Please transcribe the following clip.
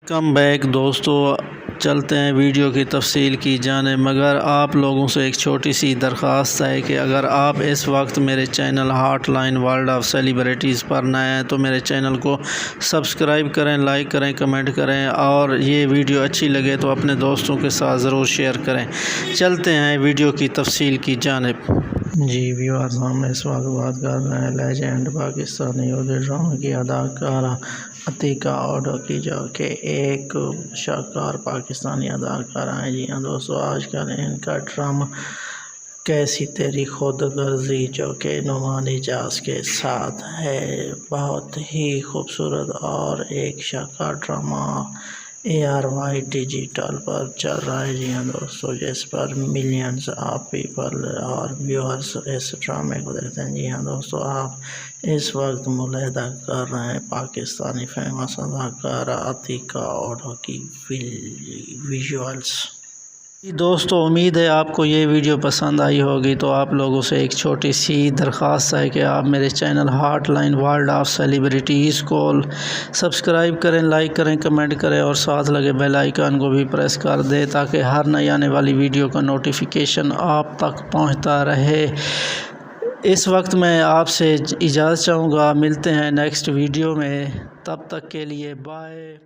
Come back دوستو، چلتے ہیں ویڈیو کی تفصیل کی جانب، مگر آپ لوگوں سے ایک چھوٹی سی درخواست ہے کہ اگر آپ اس وقت میرے channel hot line world of celebrities پر نئے ہیں تو میرے چینل کو سبسکرائب کریں، لائک کریں، کمنٹ کریں اور یہ ویڈیو اچھی لگے تو اپنے دوستوں کے ساتھ ضرور شیئر کریں۔ چلتے ہیں ویڈیو کی تفصیل کی جانب۔ جی ویورز، ہم اس وقت بات کر رہے ہیں لیجنڈ پاکستانی اردو ڈرامہ کی اداکارہ عتیقہ اوڈھا کی، جو کہ ایک شاہکار پاکستانی اداکارہ ہیں۔ جی ہاں دوستو، آج کل ان کا ڈرامہ کیسی تیری خود غرضی، جو کہ نعمان اعجاز کے ساتھ ہے، بہت ہی خوبصورت اور ایک شاہکار ڈرامہ ARY ڈیجیٹل پر چل رہا ہے۔ جی ہاں دوستو، جس پر ملینز آف پیپل اور ویورز اس ڈرامے کو دیکھتے ہیں۔ جی ہاں دوستو، آپ اس وقت مشاہدہ کر رہے ہیں پاکستانی فیمس اداکارہ عتیقہ اوڈھا کی ویژولز۔ دوستو، امید ہے آپ کو یہ ویڈیو پسند آئی ہوگی، تو آپ لوگوں سے ایک چھوٹی سی درخواست ہے کہ آپ میرے channel hot line world of Celebrities کو سبسکرائب کریں، لائک کریں، کمنٹ کریں اور ساتھ لگے بیل آئیکن کو بھی پریس کر دیں تاکہ ہر نئی آنے والی ویڈیو کا نوٹیفیکیشن آپ تک پہنچتا رہے۔ اس وقت میں آپ سے اجازت چاہوں گا، ملتے ہیں نیکسٹ ویڈیو میں، تب تک کے لیے بائے۔